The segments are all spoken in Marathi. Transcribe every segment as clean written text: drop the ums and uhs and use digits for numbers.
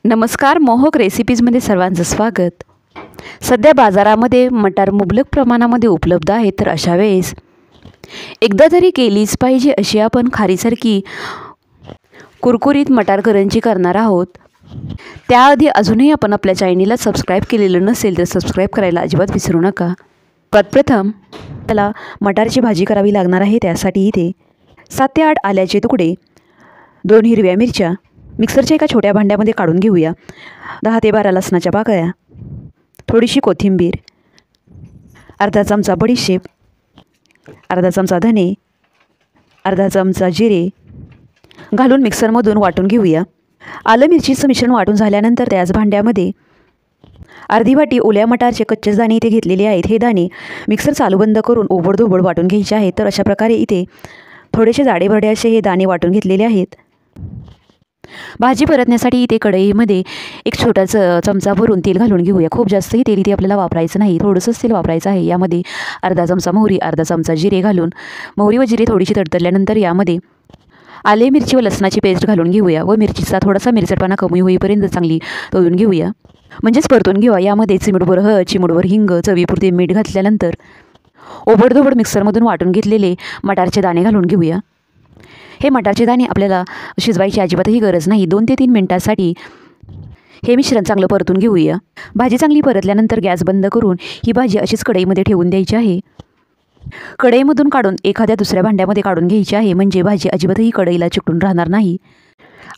नमस्कार, मोहक रेसिपीजमध्ये सर्वांचं स्वागत. सध्या बाजारामध्ये मटार मुबलक प्रमाणामध्ये उपलब्ध आहे, तर अशा वेळेस एकदा तरी केलीच पाहिजे अशी आपण खारीसारखी कुरकुरीत मटार करंजी करणार आहोत. त्याआधी अजूनही आपण आपल्या चॅनलला सबस्क्राईब केलेलं नसेल तर सबस्क्राईब करायला अजिबात विसरू नका. प्रथम त्याला मटारची भाजी करावी लागणार आहे. त्यासाठी इथे 7 ते 8 आल्याचे तुकडे, 2 हिरव्या मिरच्या मिक्सरच्या एका छोट्या भांड्यामध्ये काढून घेऊया. 10 ते 12 लसणाच्या पाकळ्या, थोडीशी कोथिंबीर, अर्धा चमचा बडीशेप, अर्धा चमचा धने, अर्धा चमचा जिरे घालून मिक्सरमधून वाटून घेऊया. आलं मिरचीचं मिश्रण वाटून झाल्यानंतर त्याच भांड्यामध्ये अर्धी वाटी ओल्या मटारचे कच्चे दाणे इथे घेतलेले आहेत. हे दाणे मिक्सर चालू बंद करून ओबडधोबड वाटून घ्यायचे आहेत. तर अशा प्रकारे इथे थोडेसे जाडेभरडे असे हे दाणे वाटून घेतलेले आहेत. भाजी परतण्यासाठी इथे कढईमध्ये एक छोटासा चमचा भरून तेल घालून घेऊया. खूप जास्तही तेल इथे आपल्याला वापरायचं नाही, थोडंसंच तेल वापरायचं आहे. यामध्ये अर्धा चमचा मोहरी, अर्धा चमचा जिरे घालून मोहरी व जिरे थोडीशी तडतडल्यानंतर यामध्ये आले मिरची व लसणाची पेस्ट घालून घेऊया व मिरचीचा थोडासा मिरचटपणा कमी होईपर्यंत चांगली तळून घेऊया, म्हणजेच परतून घेऊया. यामध्ये चिमूटभर हळद, चिमूटभर हिंग, चवीपुरते मीठ घातल्यानंतर ओबडधोबड मिक्सरमधून वाटून घेतलेले मटारचे दाणे घालून घेऊया. हे मटारचे दाणे आपल्याला शिजवायची अजिबातही गरज नाही. 2 ते 3 मिनिटांसाठी हे मिश्रण चांगलं परतून घेऊया. भाजी चांगली परतल्यानंतर गॅस बंद करून ही भाजी अशीच कढईमध्ये ठेवून द्यायची आहे. कढईमधून काढून एखाद्या दुसऱ्या भांड्यामध्ये काढून घ्यायची आहे, म्हणजे भाजी अजिबातही कढईला चिकटून राहणार नाही.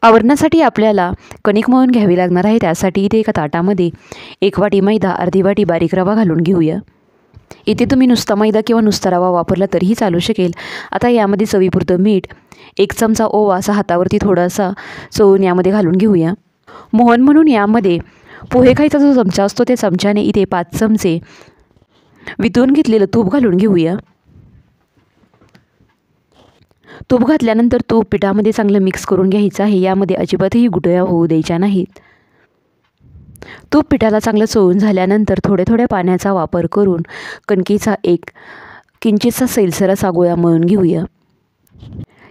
आवरणासाठी आपल्याला कणिक मळून घ्यावी लागणार आहे. त्यासाठी इथे एका ताटामध्ये 1 वाटी मैदा, अर्धी वाटी बारीक रवा घालून घेऊया. इथे तुम्ही नुसता मैदा किंवा नुसता रवा वापरला तरीही चालू शकेल. आता यामध्ये चवीपुरतं मीठ, 1 चमचा ओवा असा हातावरती थोडासा चोळून यामध्ये घालून घेऊया. मोहन म्हणून यामध्ये पोहे खायचा जो चमचा असतो त्या चमच्याने इथे 5 चमचे वितळून घेतलेलं तूप घालून घेऊया. तूप घातल्यानंतर तूप पिठामध्ये चांगलं मिक्स करून घ्यायचं आहे. यामध्ये अजिबातही गुठळ्या होऊ द्यायच्या नाहीत. तूप पिठाला चांगलं चोळून झाल्यानंतर थोड्या पाण्याचा वापर करून कणकेचा एक किंचितसा सैलसर असा गोळा मळून घेऊया.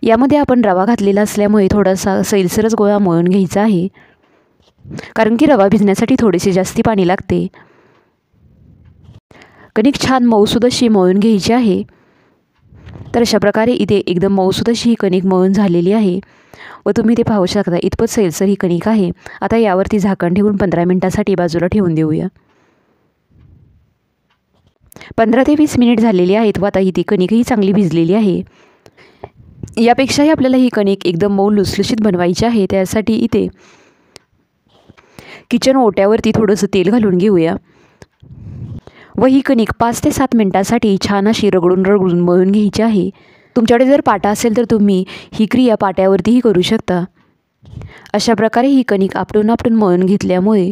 यामध्ये आपण रवा घातलेला असल्यामुळे थोडासा सैलसरच गोळा मळून घ्यायचा आहे, कारण की रवा भिजण्यासाठी थोडेसे जास्ती पाणी लागते. कणिक छान मऊसूद अशी मळून घ्यायची आहे. तर अशा प्रकारे इथे एकदम मऊसूद अशी ही कणिक मळून झालेली आहे व तुम्ही ते पाहू शकता इतपत सैलसर ही कणिक आहे. आता यावरती झाकण ठेवून 15 मिनिटांसाठी बाजूला ठेवून देऊया. 15 ते 20 मिनिट झालेली आहेत व आता ही ती कणिकही चांगली भिजलेली आहे. यापेक्षाही आपल्याला ही कणिक एकदम मऊ लुसलुशीत बनवायची आहे. त्यासाठी इथे किचन ओट्यावरती थोडंसं तेल घालून घेऊया व ही कणिक 5 ते 7 मिनिटांसाठी छान अशी रगडून मळून घ्यायची आहे. तुमच्याकडे जर पाटा असेल तर तुम्ही ही क्रिया पाट्यावरतीही करू शकता. अशा प्रकारे ही कणिक आपटून मळून घेतल्यामुळे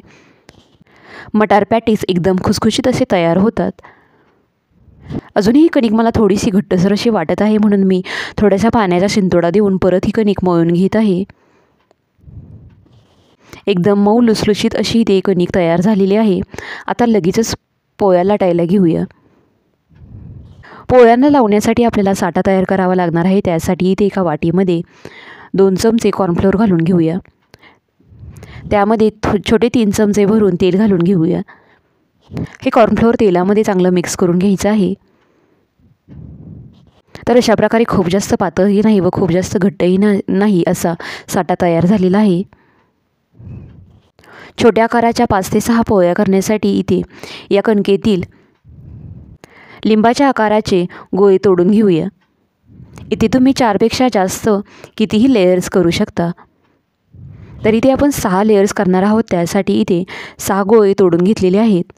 मटार पॅटीस एकदम खुसखुशीत असे तयार होतात. अजूनही ही कणिक मला थोडीशी घट्टसर अशी वाटत आहे, म्हणून मी थोड्याशा पाण्याचा शिंतोडा देऊन परत ही कणिक मळून घेत आहे. एकदम मऊ लुसलुशीत अशी ती कणिक तयार झालेली आहे. आता लगेचच पोळ्या लाटायला घेऊया. पोळ्यांना लावण्यासाठी आपल्याला साठा तयार करावा लागणार आहे. त्यासाठी इथे एका वाटीमध्ये 2 चमचे कॉर्नफ्लोअर घालून घेऊया. त्यामध्ये छोटे 3 चमचे भरून तेल घालून घेऊया. हे कॉर्नफ्लोअर तेलामध्ये चांगलं मिक्स करून घ्यायचं आहे. तर अशा प्रकारे खूप जास्त पातळही नाही व खूप जास्त घट्टही नाही असा साठा तयार झालेला आहे. छोट्या आकाराच्या 5 ते 6 पोळ्या करण्यासाठी इथे या कणकेतील लिंबाच्या आकाराचे गोळे तोडून घेऊया. इथे तुम्ही 4पेक्षा जास्त कितीही लेयर्स करू शकता. तर इथे आपण 6 लेयर्स करणार आहोत. त्यासाठी इथे 6 गोळे तोडून घेतलेले आहेत.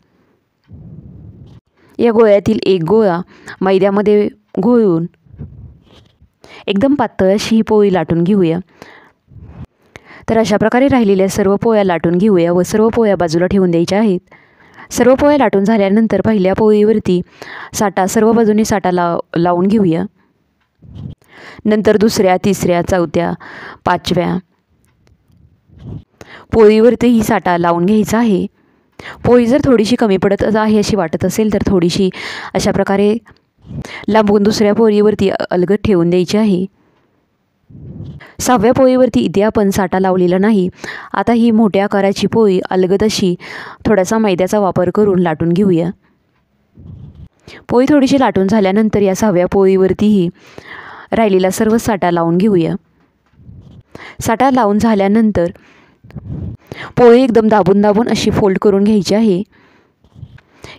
या गोळ्यातील एक गोळा मैद्यामध्ये घोळून एकदम पातळ अशी ही पोळी लाटून घेऊया. तर अशा प्रकारे राहिलेल्या सर्व पोळ्या लाटून घेऊया व सर्व पोळ्या बाजूला ठेवून द्यायच्या आहेत. सर्व पोळ्या लाटून झाल्यानंतर पहिल्या पोळीवरती साठा सर्व बाजूने साठा लावून घेऊया. नंतर दुसऱ्या, तिसऱ्या, चौथ्या, 5व्या पोळीवरतीही साठा लावून घ्यायचा आहे. पोळी जर थोडीशी कमी पडत आहे अशी वाटत असेल तर थोडीशी अशा प्रकारे लांबून दुसऱ्या पोळीवरती अलगद ठेवून द्यायची आहे. 6व्या पोळीवरती इथे आपण साठा लावलेला नाही. आता ही मोठ्या आकाराची पोळी अलगद अशी थोडासा मैद्याचा वापर करून लाटून घेऊया. पोळी थोडीशी लाटून झाल्यानंतर या 6व्या पोळीवरतीही राहिलेला सर्व साठा लावून घेऊया. साठा लावून झाल्यानंतर पोळी एकदम दाबून दाबून अशी फोल्ड करून घ्यायची आहे.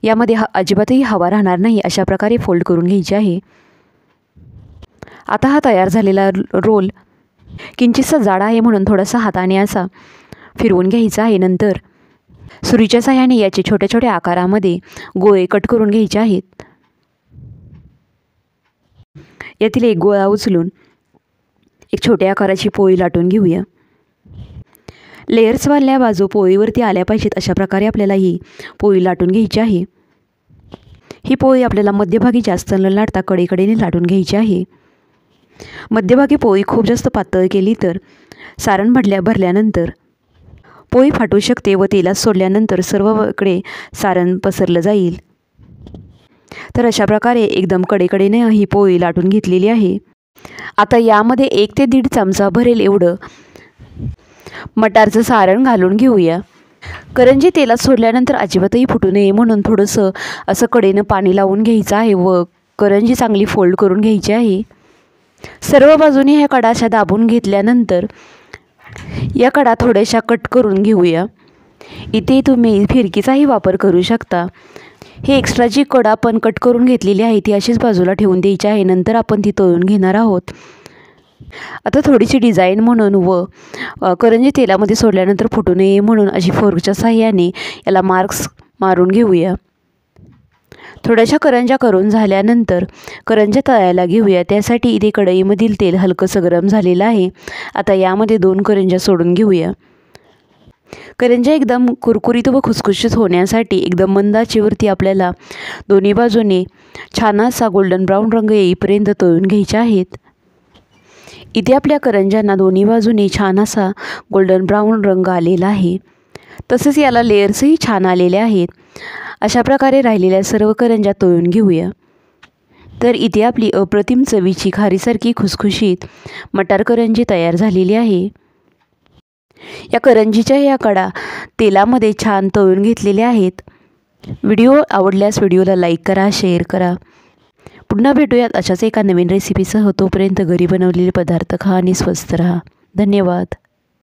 यामध्ये अजिबातही हवा राहणार नाही अशा प्रकारे फोल्ड करून घ्यायची आहे. आता हा तयार झालेला रोल किंचितसा जाड आहे म्हणून थोडासा हाताने असा फिरवून घ्यायचा आहे. नंतर सुरीच्या साहाय्याने याचे छोट्या छोट्या आकारामध्ये गोळे कट करून घ्यायचे आहेत. यातील एक गोळा उचलून एक छोट्या आकाराची पोळी लाटून घेऊया. लेयर्सवाल्या बाजू पोळीवरती आल्या पाहिजेत अशा प्रकारे आपल्याला ही पोळी लाटून घ्यायची आहे. ही पोळी आपल्याला मध्यभागी जास्त न लाटता कडेकडेने लाटून घ्यायची आहे. मध्यभागी पोळी खूप जास्त पातळ केली तर सारण भरल्यानंतर पोळी फाटू शकते व तेलात सोडल्यानंतर सर्वकडे सारण पसरलं जाईल. तर अशा प्रकारे एकदम कडेकडेने ही पोळी लाटून घेतलेली आहे. आता यामध्ये 1 ते 1.5 चमचा भरेल एवढं मटारचं सारण घालून घेऊया. करंजी तेलात सोडल्यानंतर अजिबातही फुटू नये म्हणून थोडंसं असं कडेनं पाणी लावून घ्यायचं आहे व करंजी चांगली फोल्ड करून घ्यायची आहे. सर्व बाजूने ह्या कडा अशा दाबून घेतल्यानंतर या कडा थोड्याशा कट करून घेऊया. इथे तुम्ही फिरकीचाही वापर करू शकता. हे एक्स्ट्राची कडा आपण कट करून घेतलेली आहे ती अशीच बाजूला ठेवून द्यायची आहे. नंतर आपण ती तळून घेणार आहोत. आता थोडीशी डिझाईन म्हणून व करंजी तेलामध्ये सोडल्यानंतर फुटू नये म्हणून अशी फोर्कच्या साहाय्याने याला मार्क्स मारून घेऊया. थोड्याशा करंज्या करून झाल्यानंतर करंज्या तळायला घेऊया. त्यासाठी इथे कढईमधील तेल हलकंसं गरम झालेलं आहे. आता यामध्ये 2 करंज्या सोडून घेऊया. करंज्या एकदम कुरकुरीत व खुसखुशीत होण्यासाठी एकदम मंद आचेवरती आपल्याला दोन्ही बाजूने छान असा गोल्डन ब्राऊन रंग येईपर्यंत तळून घ्यायच्या आहेत. इथे आपल्या करंज्यांना दोन्ही बाजूने छान असा गोल्डन ब्राऊन रंग आलेला आहे. तसेच याला लेयर्सही छान आलेले आहेत. अशा प्रकारे राहिलेल्या सर्व करंज्या तळून घेऊया. तर इथे आपली अप्रतिम चवीची खारीसारखी खुसखुशीत मटार करंजी तयार झालेली आहे. या करंजीच्या या कडा तेलामध्ये छान तळून घेतलेल्या आहेत. व्हिडिओ आवडल्यास व्हिडिओला लाईक करा, शेअर करा. पुन्हा भेटूयात अशाच एका नवीन रेसिपीसह. तोपर्यंत घरी बनवलेले पदार्थ खा आणि स्वस्थ राहा. धन्यवाद.